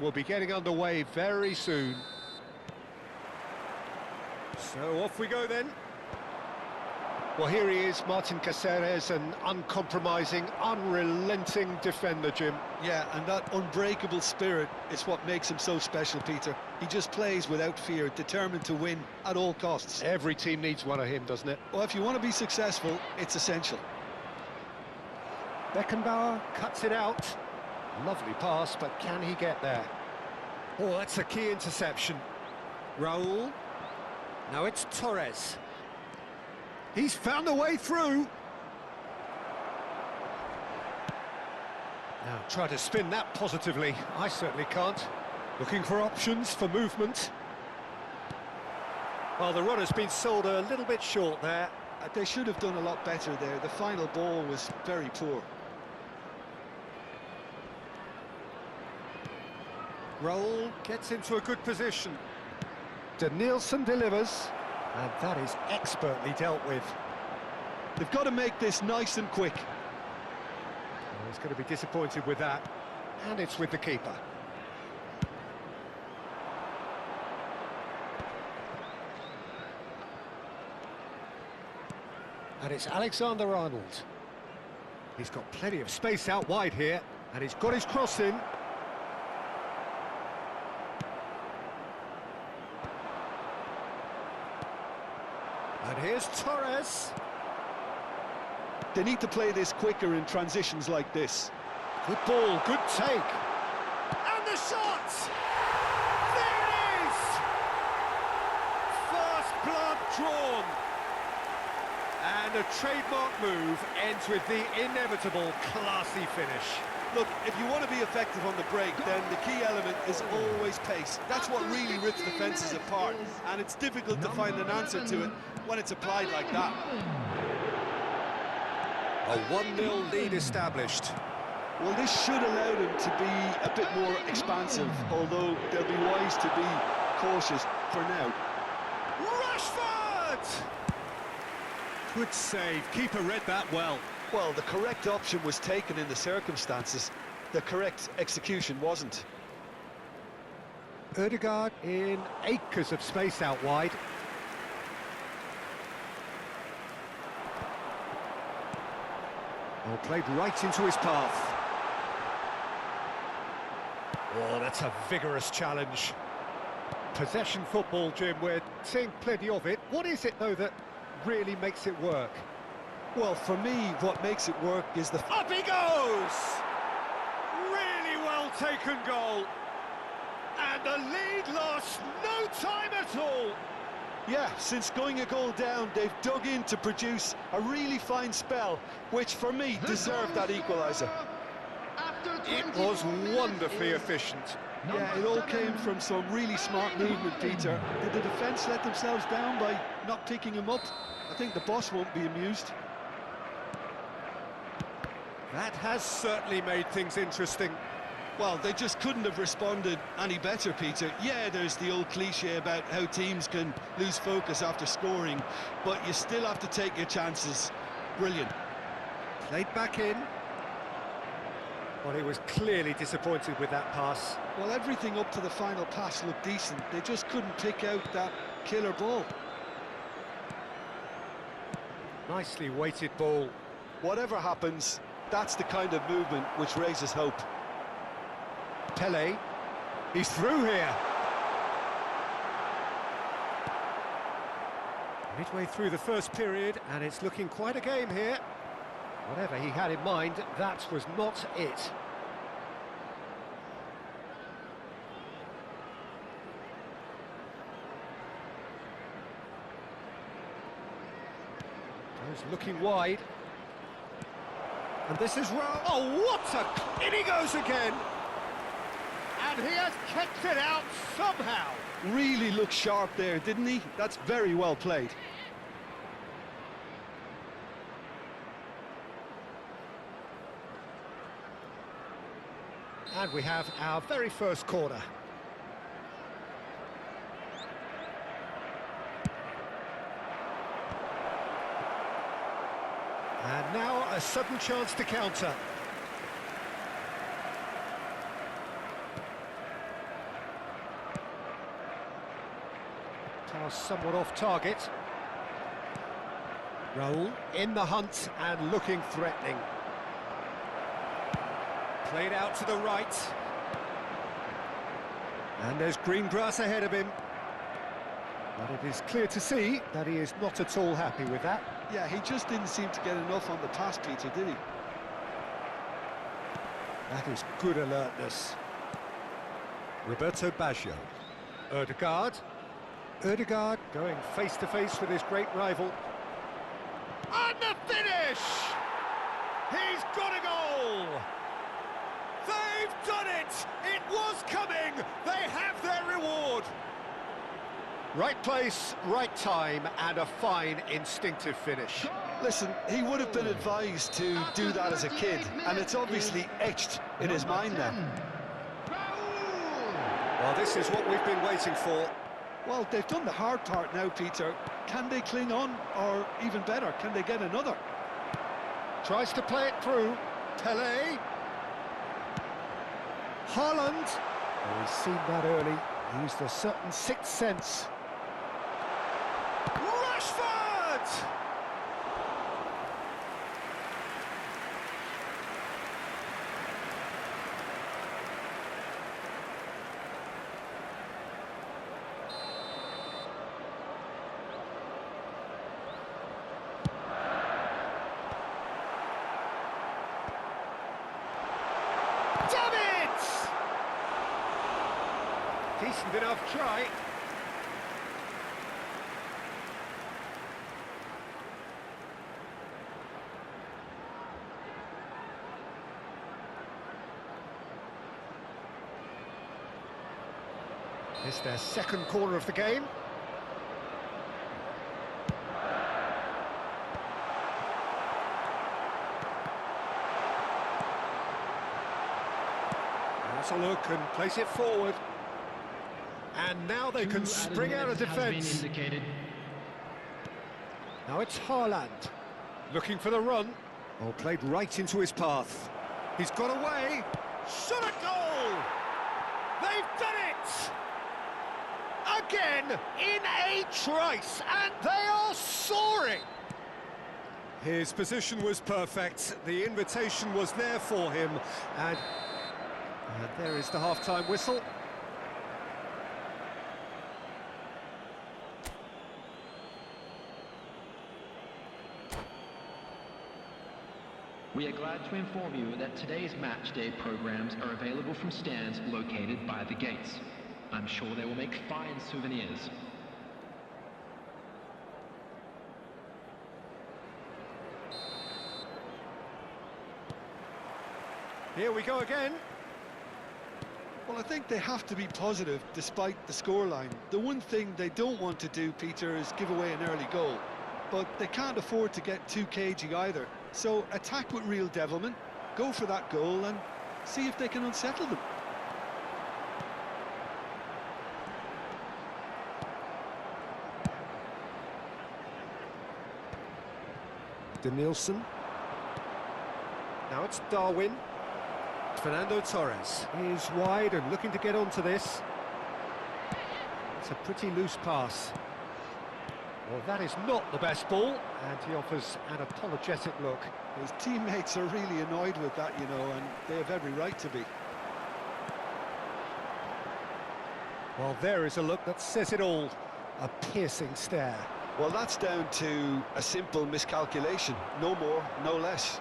will be getting underway very soon. So off we go then. Well, here he is, Martin Caceres, an uncompromising, unrelenting defender, Jim. Yeah, and that unbreakable spirit is what makes him so special, Peter. He just plays without fear, determined to win at all costs. Every team needs one of him, doesn't it? Well, if you want to be successful, it's essential. Beckenbauer cuts it out. Lovely pass, but can he get there? Oh, that's a key interception. Raul. Now it's Torres. He's found a way through. Now try to spin that positively. I certainly can't. Looking for options for movement. Well, the runner's been sold a little bit short there. They should have done a lot better there. The final ball was very poor. Raul gets into a good position. Danielson delivers. And that is expertly dealt with. They've got to make this nice and quick. Oh, he's going to be disappointed with that. And it's with the keeper. And it's Alexander-Arnold. He's got plenty of space out wide here. And he's got his cross in. And here's Torres. They need to play this quicker in transitions like this. Good ball, good take. And the shot! There it is! First blood drawn. And a trademark move ends with the inevitable classy finish. Look, if you want to be effective on the break, then the key element is always pace. That's what really rips defences apart, and it's difficult to find an answer to it when it's applied like that. A 1-0 lead established. Well, this should allow them to be a bit more expansive, although they'll be wise to be cautious for now. Rashford! Good save, keeper read that well. Well, the correct option was taken in the circumstances. The correct execution wasn't. Ødegaard in acres of space out wide. Oh, played right into his path. Oh, that's a vigorous challenge. Possession football, Jim, we're seeing plenty of it. What is it, though, that really makes it work? Well, for me, what makes it work is the... Up he goes! Really well taken goal. And the lead lost no time at all. Yeah, since going a goal down, they've dug in to produce a really fine spell, which for me deserved that equaliser. It was wonderfully efficient. Yeah, it all came from some really smart movement, Peter. Did the defence let themselves down by not picking him up? I think the boss won't be amused. That has certainly made things interesting. Well, they just couldn't have responded any better, Peter. Yeah, there's the old cliche about how teams can lose focus after scoring, but you still have to take your chances. Brilliant. Played back in. Well, he was clearly disappointed with that pass. Well, everything up to the final pass looked decent. They just couldn't pick out that killer ball. Nicely weighted ball. Whatever happens, that's the kind of movement which raises hope. Pele, he's through here. Midway through the first period, and it's looking quite a game here. Whatever he had in mind, that was not it. He's looking wide. And this is Raul. Oh, what a... In he goes again! And he has kept it out somehow. Really looked sharp there, didn't he? That's very well played. And we have our very first corner. And now a sudden chance to counter. Pass somewhat off target. Raul in the hunt and looking threatening. Played out to the right. And there's green grass ahead of him. But it is clear to see that he is not at all happy with that. Yeah, he just didn't seem to get enough on the pass, Peter, did he? That is good alertness. Roberto Baggio. Ødegaard. Ødegaard going face-to-face with his great rival. And the finish! He's got a goal! They've done it! It was coming! They have their reward! Right place, right time, and a fine instinctive finish. Listen, he would have been advised to do that as a kid, and it's obviously etched in his mind now. Well, this is what we've been waiting for. Well, they've done the hard part now, Peter. Can they cling on, or even better, can they get another? Tries to play it through. Pelé. Haaland. Oh, he's seen that early. Used a certain sixth sense. Rashford! Decent enough try. It's their second corner of the game. That's a look and place it forward. And now they can spring out of defence. Now it's Haaland, looking for the run. Oh, played right into his path. He's got away. Shot a goal! They've done it! Again, in a trice, and they are soaring! His position was perfect. The invitation was there for him. And there is the half-time whistle. We are glad to inform you that today's match day programs are available from stands located by the gates. I'm sure they will make fine souvenirs. Here we go again. Well, I think they have to be positive despite the scoreline. The one thing they don't want to do, Peter, is give away an early goal. But they can't afford to get too cagey either. So attack with real devilment, go for that goal and see if they can unsettle them. Denilson. Now it's Darwin. Fernando Torres is wide and looking to get onto this. It's a pretty loose pass. Well, that is not the best ball, and he offers an apologetic look. His teammates are really annoyed with that, you know, and they have every right to be. Well, there is a look that says it all. A piercing stare. Well, that's down to a simple miscalculation. No more, no less.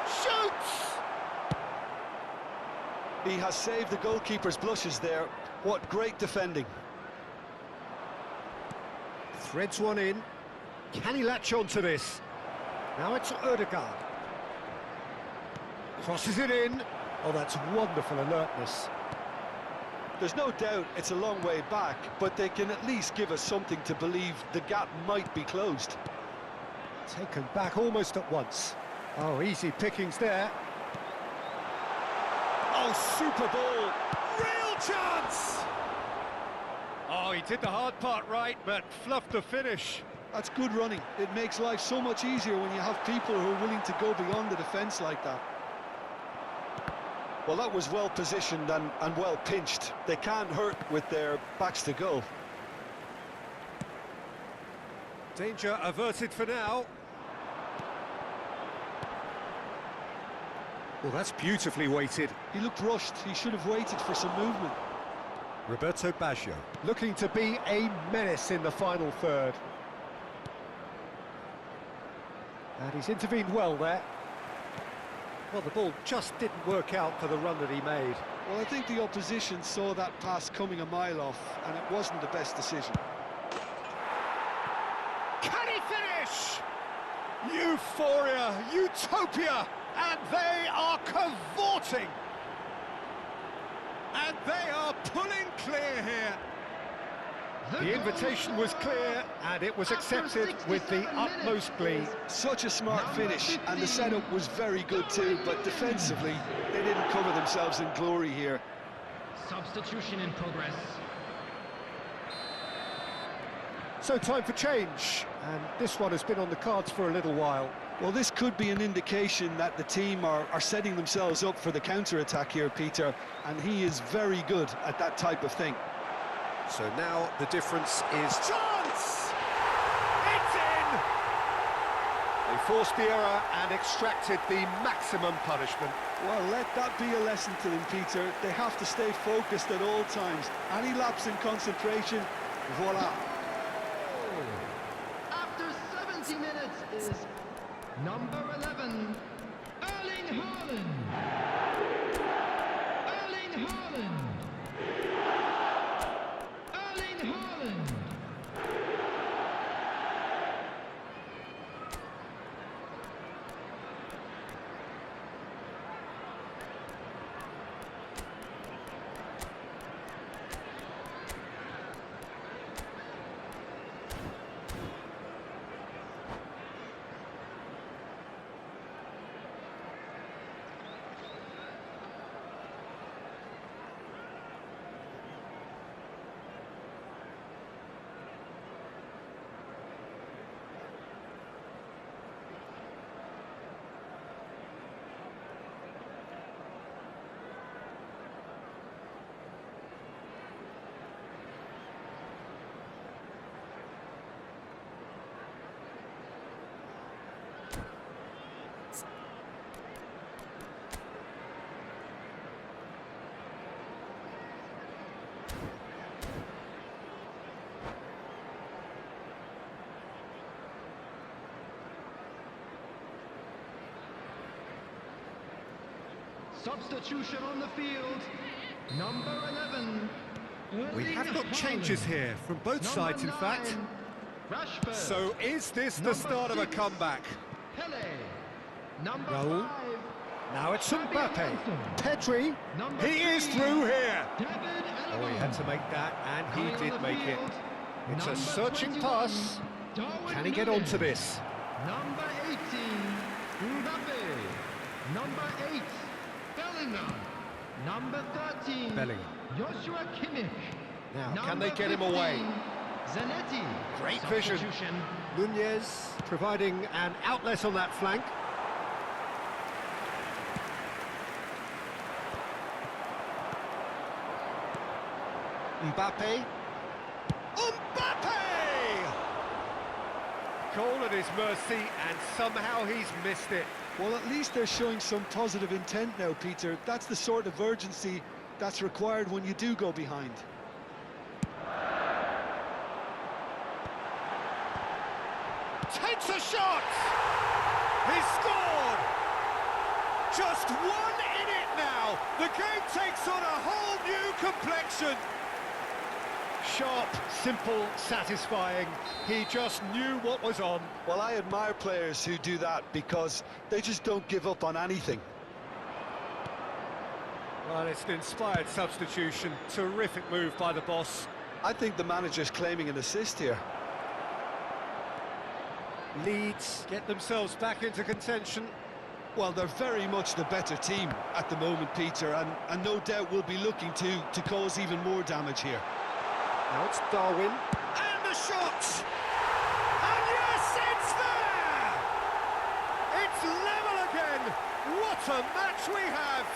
Shoots! He has saved the goalkeeper's blushes there. What great defending. Threads one in. Can he latch on to this? Now it's Ødegaard. Crosses it in. Oh, that's wonderful alertness. There's no doubt it's a long way back, but they can at least give us something to believe the gap might be closed. Taken back almost at once. Oh, easy pickings there. Oh, super ball. Real chance! Oh, he did the hard part right, but fluffed the finish. That's good running. It makes life so much easier when you have people who are willing to go beyond the defence like that. Well, that was well positioned and well pinched. They can't hurt with their backs to goal. Danger averted for now. Well, that's beautifully weighted. He looked rushed. He should have waited for some movement. Roberto Baggio looking to be a menace in the final third. And he's intervened well there. Well, the ball just didn't work out for the run that he made. Well, I think the opposition saw that pass coming a mile off, and it wasn't the best decision. Can he finish? Euphoria, utopia, and they are cavorting. And they are pulling clear here. The invitation was clear, and it was accepted with the utmost glee. Such a smart finish, and the setup was very good too, but defensively, they didn't cover themselves in glory here. Substitution in progress. So time for change, and this one has been on the cards for a little while. Well, this could be an indication that the team are setting themselves up for the counter-attack here, Peter, and he is very good at that type of thing. So now the difference is chance! It's in! They forced the error and extracted the maximum punishment. Well, let that be a lesson to them, Peter. They have to stay focused at all times. Any lapse in concentration, voila. After 70 minutes is number 11, Erling Haaland. Erling Haaland. Erling Haaland. Substitution on the field, number 11. We have got changes here from both sides, in fact. Rashford. So is this the start of a comeback? Pele. Number Raul. 5. Now it's Mbappe. Pedri. He is through here. David Oh, he had to make that, and he did make it. It's a searching pass. Can he get onto this? Number 18, Mbappe. Number 8, Bellingham. Number 13, Bellingham. Joshua Kimmich. Now, can Number they get him 15, away? Zanetti. Great vision. Substitution. Nunez providing an outlet on that flank. Mbappe. Mbappe! Goal at his mercy, and somehow he's missed it. Well, at least they're showing some positive intent now, Peter. That's the sort of urgency that's required when you do go behind. Takes a shot! He scored! Just one in it now. The game takes on a whole new complexion. Sharp, simple, satisfying. He just knew what was on. Well, I admire players who do that because they just don't give up on anything. Well, it's an inspired substitution. Terrific move by the boss. I think the manager's claiming an assist here. Leeds get themselves back into contention. Well, they're very much the better team at the moment, Peter, and no doubt will be looking to cause even more damage here. Now it's Darwin. And the shot! And yes, it's there! It's level again! What a match we have!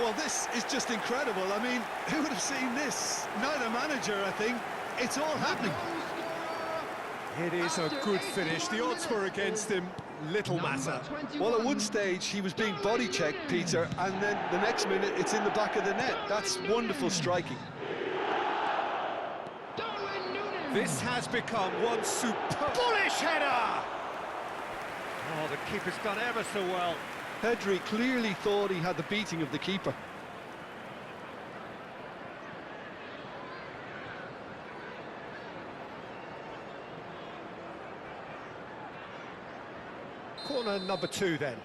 Well, this is just incredible. I mean, who would have seen this? Not a manager, I think. It's all happening. It is a good finish. The odds were against him. Little matter. Well, at one stage, he was being body-checked, Peter, and then the next minute, it's in the back of the net. That's wonderful striking. This has become one superb... Bullish header! Oh, the keeper's done ever so well. Pedri clearly thought he had the beating of the keeper. Corner number 2 then.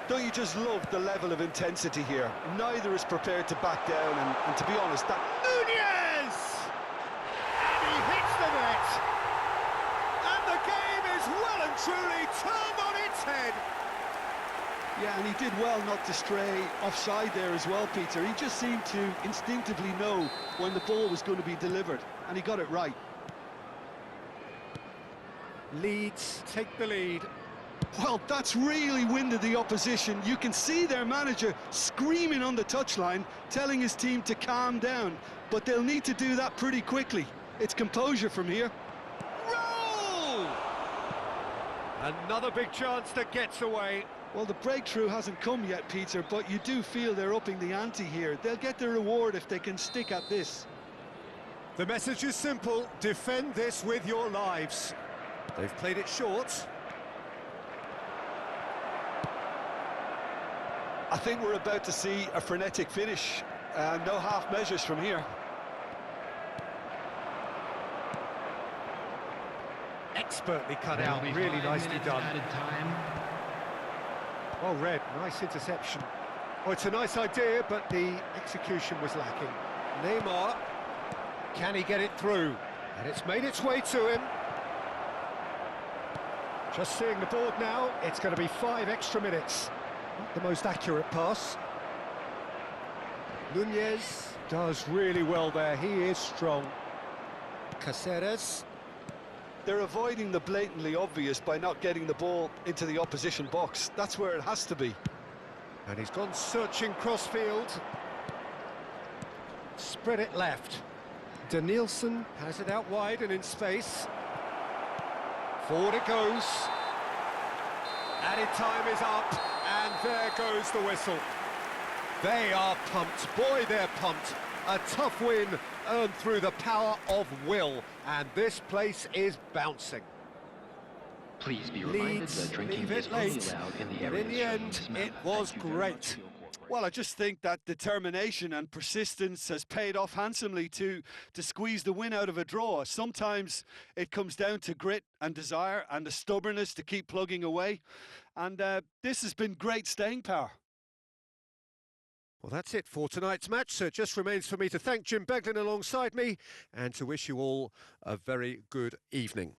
Don't you just love the level of intensity here? Neither is prepared to back down, and to be honest, that... Nunez! And he hits the net! And the game is well and truly turned on its head! Yeah, and he did well not to stray offside there as well, Peter. He just seemed to instinctively know when the ball was going to be delivered, and he got it right. Leeds take the lead. Well, that's really winded the opposition. You can see their manager screaming on the touchline, telling his team to calm down, but they'll need to do that pretty quickly. It's composure from here. Roll! Another big chance that gets away. Well, the breakthrough hasn't come yet, Peter, but you do feel they're upping the ante here. They'll get their reward if they can stick at this. The message is simple: defend this with your lives. They've played it short. I think we're about to see a frenetic finish. No half measures from here. Expertly cut out, really nicely done. Well read, nice interception. Oh, it's a nice idea, but the execution was lacking. Neymar, can he get it through? And it's made its way to him. Just seeing the board now, it's going to be 5 extra minutes. Not the most accurate pass. Nunez does really well there, he is strong. Caceres. They're avoiding the blatantly obvious by not getting the ball into the opposition box. That's where it has to be. And he's gone searching crossfield. Spread it left. Danielson has it out wide and in space. Forward it goes. Added time is up, and there goes the whistle. They are pumped. Boy, they're pumped. A tough win earned through the power of will, and this place is bouncing. Please be reminded Leeds that drinking leave is it only late, allowed in the but area in the shown on end, this map. it was Thank you very much great. for your cooperation. Well, I just think that determination and persistence has paid off handsomely to squeeze the win out of a draw. Sometimes it comes down to grit and desire and the stubbornness to keep plugging away. And this has been great staying power. Well, that's it for tonight's match, so it just remains for me to thank Jim Beglin alongside me and to wish you all a very good evening.